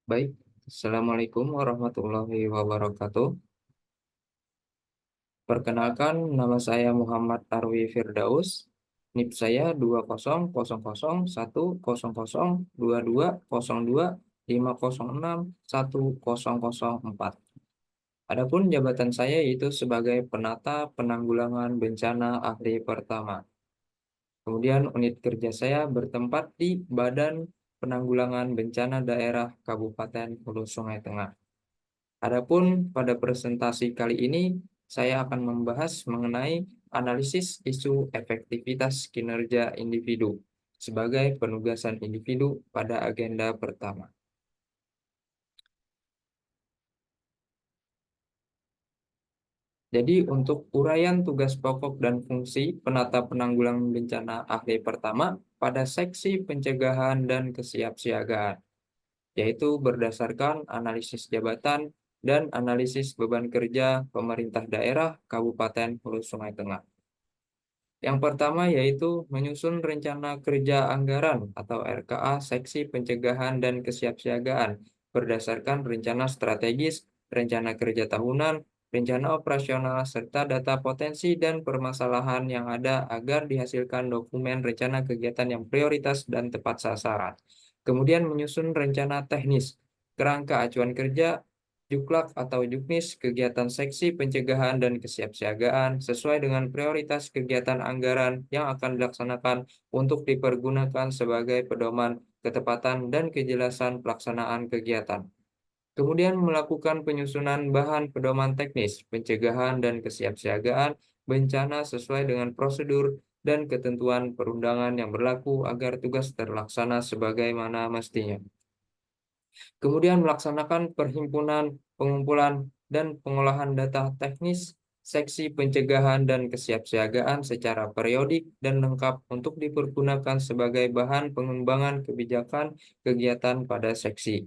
Baik, Assalamualaikum warahmatullahi wabarakatuh. Perkenalkan, nama saya Muhammad Arwi Firdaus. NIP saya 2000112222061004. Adapun jabatan saya itu sebagai penata penanggulangan bencana ahli pertama. Kemudian unit kerja saya bertempat di Badan Penanggulangan Bencana Daerah Kabupaten Hulu Sungai Tengah. Adapun pada presentasi kali ini, saya akan membahas mengenai analisis isu efektivitas kinerja individu sebagai penugasan individu pada agenda pertama. Jadi untuk uraian tugas pokok dan fungsi penata penanggulangan bencana ahli pertama pada seksi pencegahan dan kesiapsiagaan, yaitu berdasarkan analisis jabatan dan analisis beban kerja pemerintah daerah Kabupaten Hulu Sungai Tengah. Yang pertama yaitu menyusun rencana kerja anggaran atau RKA seksi pencegahan dan kesiapsiagaan berdasarkan rencana strategis, rencana kerja tahunan, rencana operasional, serta data potensi dan permasalahan yang ada agar dihasilkan dokumen rencana kegiatan yang prioritas dan tepat sasaran. Kemudian menyusun rencana teknis, kerangka acuan kerja, Juklak atau Juknis kegiatan seksi pencegahan dan kesiapsiagaan sesuai dengan prioritas kegiatan anggaran yang akan dilaksanakan untuk dipergunakan sebagai pedoman ketepatan dan kejelasan pelaksanaan kegiatan. Kemudian melakukan penyusunan bahan pedoman teknis pencegahan dan kesiapsiagaan bencana sesuai dengan prosedur dan ketentuan perundangan yang berlaku agar tugas terlaksana sebagaimana mestinya. Kemudian melaksanakan perhimpunan, pengumpulan, dan pengolahan data teknis, seksi pencegahan dan kesiapsiagaan secara periodik dan lengkap untuk dipergunakan sebagai bahan pengembangan kebijakan kegiatan pada seksi.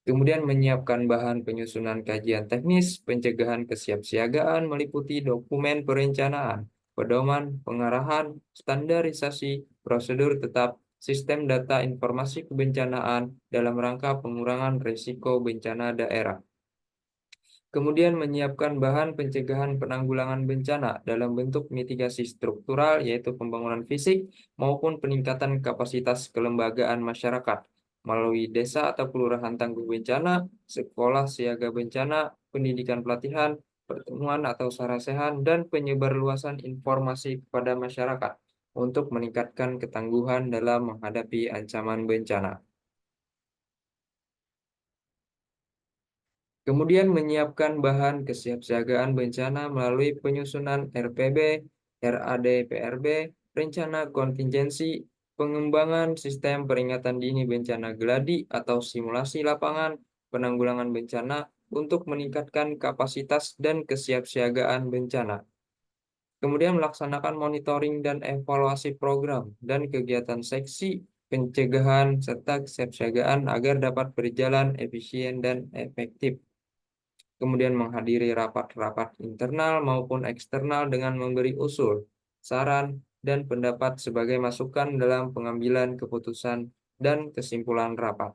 Kemudian menyiapkan bahan penyusunan kajian teknis, pencegahan kesiapsiagaan meliputi dokumen perencanaan, pedoman, pengarahan, standarisasi, prosedur tetap, sistem data informasi kebencanaan dalam rangka pengurangan risiko bencana daerah. Kemudian menyiapkan bahan pencegahan penanggulangan bencana dalam bentuk mitigasi struktural yaitu pembangunan fisik maupun peningkatan kapasitas kelembagaan masyarakat melalui desa atau kelurahan tangguh bencana, sekolah siaga bencana, pendidikan pelatihan, pertemuan atau sarasehan, dan penyebarluasan informasi kepada masyarakat untuk meningkatkan ketangguhan dalam menghadapi ancaman bencana. Kemudian menyiapkan bahan kesiapsiagaan bencana melalui penyusunan RPB, RAD-PRB, rencana kontingensi, pengembangan sistem peringatan dini bencana geladi atau simulasi lapangan penanggulangan bencana untuk meningkatkan kapasitas dan kesiapsiagaan bencana. Kemudian melaksanakan monitoring dan evaluasi program dan kegiatan seksi pencegahan serta kesiapsiagaan agar dapat berjalan efisien dan efektif. Kemudian menghadiri rapat-rapat internal maupun eksternal dengan memberi usul, saran, dan pendapat sebagai masukan dalam pengambilan keputusan dan kesimpulan rapat.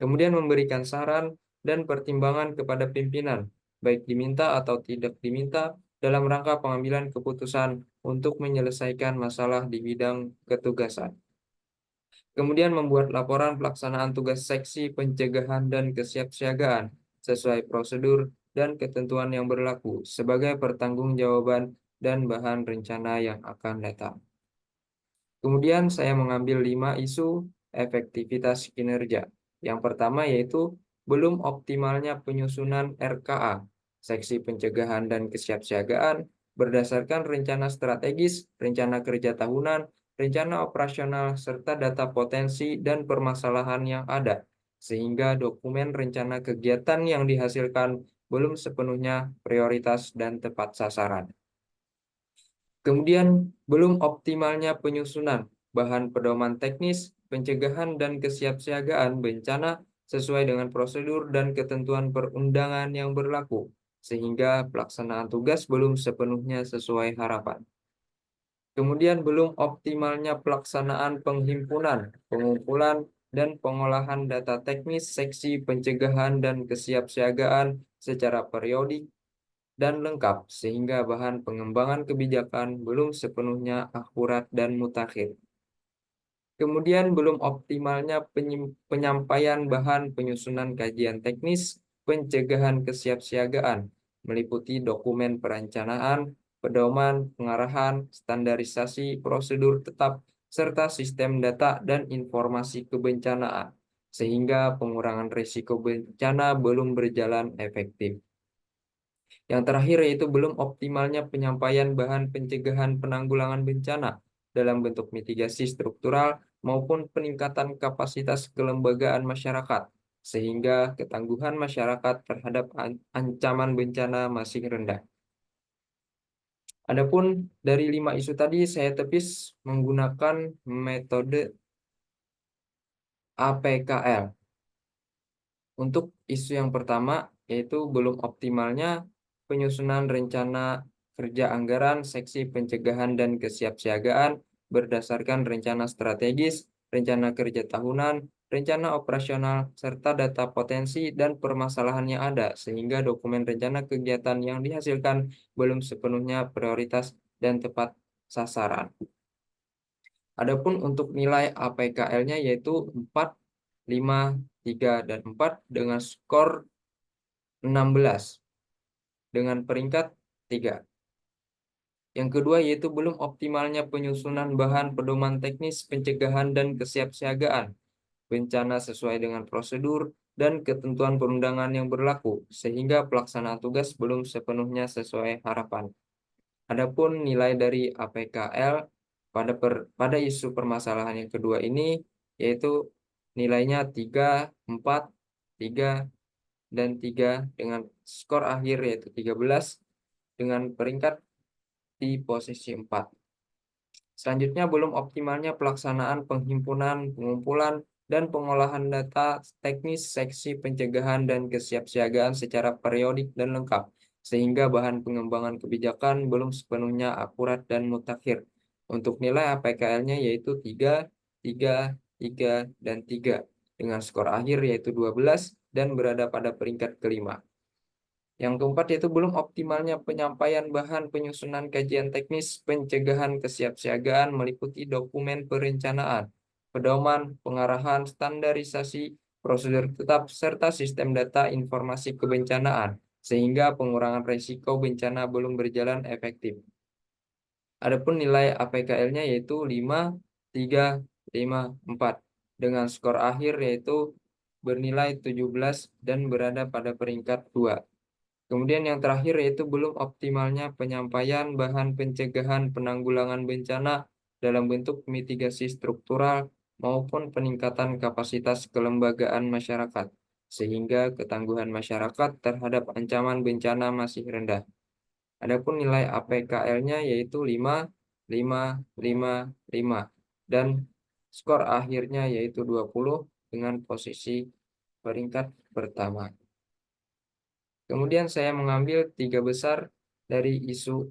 Kemudian memberikan saran dan pertimbangan kepada pimpinan, baik diminta atau tidak diminta, dalam rangka pengambilan keputusan untuk menyelesaikan masalah di bidang ketugasan. Kemudian membuat laporan pelaksanaan tugas seksi pencegahan dan kesiapsiagaan sesuai prosedur dan ketentuan yang berlaku sebagai pertanggungjawaban dan bahan rencana yang akan datang. Kemudian saya mengambil 5 isu efektivitas kinerja. Yang pertama yaitu belum optimalnya penyusunan RKA, seksi pencegahan dan kesiapsiagaan, berdasarkan rencana strategis, rencana kerja tahunan, rencana operasional, serta data potensi dan permasalahan yang ada, sehingga dokumen rencana kegiatan yang dihasilkan belum sepenuhnya prioritas dan tepat sasaran. Kemudian, belum optimalnya penyusunan bahan pedoman teknis, pencegahan dan kesiapsiagaan bencana sesuai dengan prosedur dan ketentuan perundangan yang berlaku, sehingga pelaksanaan tugas belum sepenuhnya sesuai harapan. Kemudian belum optimalnya pelaksanaan penghimpunan, pengumpulan, dan pengolahan data teknis seksi pencegahan dan kesiapsiagaan secara periodik dan lengkap, sehingga bahan pengembangan kebijakan belum sepenuhnya akurat dan mutakhir. Kemudian belum optimalnya penyampaian bahan penyusunan kajian teknis pencegahan kesiapsiagaan, meliputi dokumen perencanaan, pedoman, pengarahan, standarisasi, prosedur tetap, serta sistem data dan informasi kebencanaan, sehingga pengurangan risiko bencana belum berjalan efektif. Yang terakhir yaitu belum optimalnya penyampaian bahan pencegahan penanggulangan bencana dalam bentuk mitigasi struktural maupun peningkatan kapasitas kelembagaan masyarakat, sehingga ketangguhan masyarakat terhadap ancaman bencana masih rendah. Adapun dari 5 isu tadi saya tepis menggunakan metode APKL. Untuk isu yang pertama, yaitu belum optimalnya penyusunan rencana kerja anggaran, seksi pencegahan dan kesiapsiagaan berdasarkan rencana strategis, rencana kerja tahunan, rencana operasional, serta data potensi dan permasalahan yang ada, sehingga dokumen rencana kegiatan yang dihasilkan belum sepenuhnya prioritas dan tepat sasaran. Adapun untuk nilai APKL-nya yaitu 4, 5, 3, dan 4 dengan skor 16 dengan peringkat 3. Yang kedua yaitu belum optimalnya penyusunan bahan pedoman teknis pencegahan dan kesiapsiagaan bencana sesuai dengan prosedur dan ketentuan perundangan yang berlaku, sehingga pelaksanaan tugas belum sepenuhnya sesuai harapan. Adapun nilai dari APKL pada isu permasalahan yang kedua ini yaitu nilainya 3, 4, 3, dan 3 dengan skor akhir yaitu 13 dengan peringkat di posisi 4. Selanjutnya belum optimalnya pelaksanaan penghimpunan, pengumpulan, dan pengolahan data teknis seksi pencegahan dan kesiapsiagaan secara periodik dan lengkap, sehingga bahan pengembangan kebijakan belum sepenuhnya akurat dan mutakhir. Untuk nilai APKL-nya yaitu 3, 3, 3, dan 3, dengan skor akhir yaitu 12 dan berada pada peringkat kelima. Yang keempat yaitu belum optimalnya penyampaian bahan penyusunan kajian teknis pencegahan kesiapsiagaan meliputi dokumen perencanaan, pedoman, pengarahan, standarisasi, prosedur tetap, serta sistem data informasi kebencanaan, sehingga pengurangan risiko bencana belum berjalan efektif. Adapun nilai APKL-nya yaitu 5, 3, 5, 4, dengan skor akhir yaitu bernilai 17 dan berada pada peringkat 2. Kemudian yang terakhir yaitu belum optimalnya penyampaian bahan pencegahan penanggulangan bencana dalam bentuk mitigasi struktural maupun peningkatan kapasitas kelembagaan masyarakat, sehingga ketangguhan masyarakat terhadap ancaman bencana masih rendah. Adapun nilai APKL-nya yaitu 5, 5, 5, 5, dan skor akhirnya yaitu 20 dengan posisi peringkat pertama. Kemudian saya mengambil 3 besar dari isu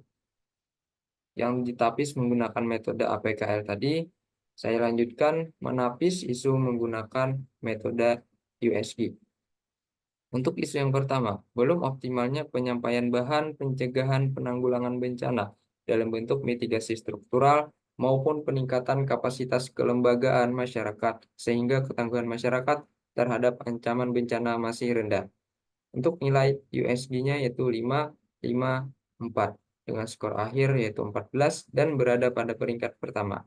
yang ditapis menggunakan metode APKL tadi. Saya lanjutkan menapis isu menggunakan metode USG. Untuk isu yang pertama, belum optimalnya penyampaian bahan pencegahan penanggulangan bencana dalam bentuk mitigasi struktural maupun peningkatan kapasitas kelembagaan masyarakat, sehingga ketangguhan masyarakat terhadap ancaman bencana masih rendah. Untuk nilai USG-nya yaitu 5, 5, 4 dengan skor akhir yaitu 14 dan berada pada peringkat pertama.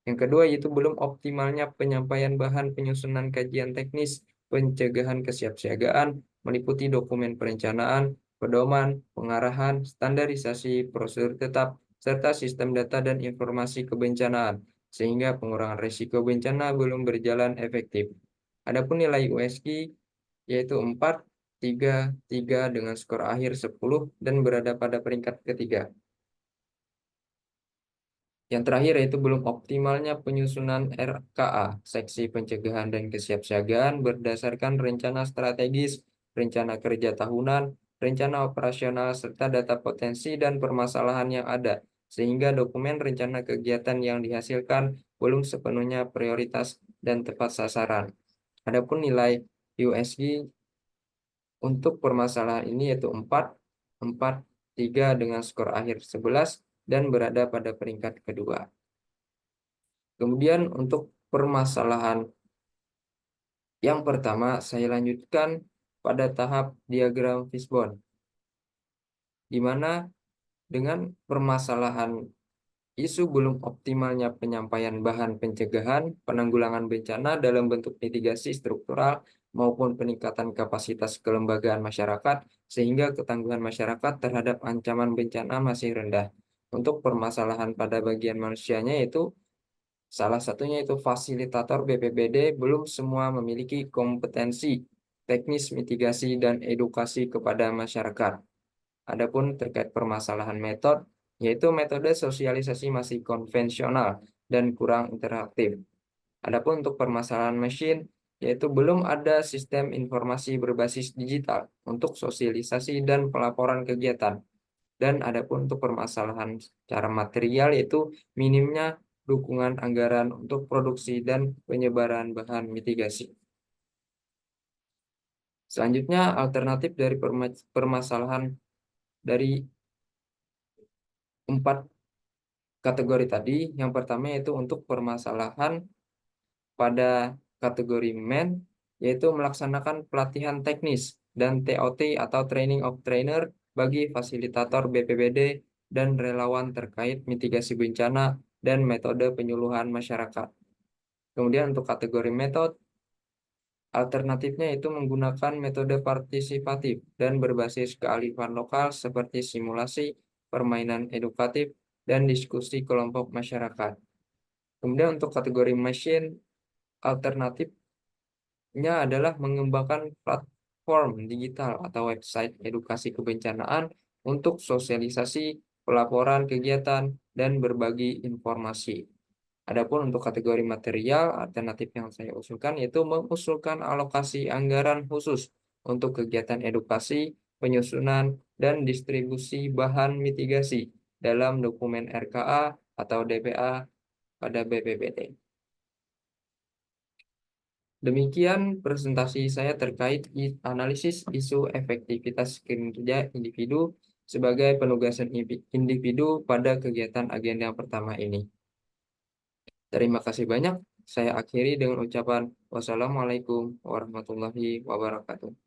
Yang kedua yaitu belum optimalnya penyampaian bahan penyusunan kajian teknis pencegahan kesiapsiagaan meliputi dokumen perencanaan, pedoman, pengarahan, standarisasi, prosedur tetap, serta sistem data dan informasi kebencanaan, sehingga pengurangan risiko bencana belum berjalan efektif. Adapun nilai USG yaitu 4, 3, 3 dengan skor akhir 10 dan berada pada peringkat ketiga. Yang terakhir yaitu belum optimalnya penyusunan RKA, seksi pencegahan dan kesiapsiagaan berdasarkan rencana strategis, rencana kerja tahunan, rencana operasional, serta data potensi dan permasalahan yang ada, sehingga dokumen rencana kegiatan yang dihasilkan belum sepenuhnya prioritas dan tepat sasaran. Adapun nilai USG untuk permasalahan ini yaitu 4, 4, 3 dengan skor akhir 11 dan berada pada peringkat kedua. Kemudian untuk permasalahan yang pertama, saya lanjutkan pada tahap diagram fishbone, di mana dengan permasalahan isu belum optimalnya penyampaian bahan pencegahan penanggulangan bencana dalam bentuk mitigasi struktural maupun peningkatan kapasitas kelembagaan masyarakat, sehingga ketangguhan masyarakat terhadap ancaman bencana masih rendah. Untuk permasalahan pada bagian manusianya itu salah satunya itu fasilitator BPBD belum semua memiliki kompetensi teknis mitigasi dan edukasi kepada masyarakat. Adapun terkait permasalahan yaitu metode sosialisasi masih konvensional dan kurang interaktif. Adapun untuk permasalahan mesin, yaitu belum ada sistem informasi berbasis digital untuk sosialisasi dan pelaporan kegiatan. Dan adapun untuk permasalahan secara material, yaitu minimnya dukungan anggaran untuk produksi dan penyebaran bahan mitigasi. Selanjutnya, alternatif dari permasalahan dari 4 kategori tadi. Yang pertama yaitu untuk permasalahan pada kategori men, yaitu melaksanakan pelatihan teknis dan TOT atau Training of Trainer bagi fasilitator BPBD dan relawan terkait mitigasi bencana dan metode penyuluhan masyarakat. Kemudian untuk kategori metode, alternatifnya itu menggunakan metode partisipatif dan berbasis kearifan lokal seperti simulasi, permainan edukatif, dan diskusi kelompok masyarakat. Kemudian untuk kategori machine, alternatifnya adalah mengembangkan platform digital atau website edukasi kebencanaan untuk sosialisasi, pelaporan kegiatan, dan berbagi informasi. Adapun untuk kategori material, alternatif yang saya usulkan yaitu mengusulkan alokasi anggaran khusus untuk kegiatan edukasi, penyusunan, dan distribusi bahan mitigasi dalam dokumen RKA atau DPA pada BPBD. Demikian presentasi saya terkait analisis isu efektivitas kinerja individu sebagai penugasan individu pada kegiatan agenda pertama ini. Terima kasih banyak. Saya akhiri dengan ucapan wassalamualaikum warahmatullahi wabarakatuh.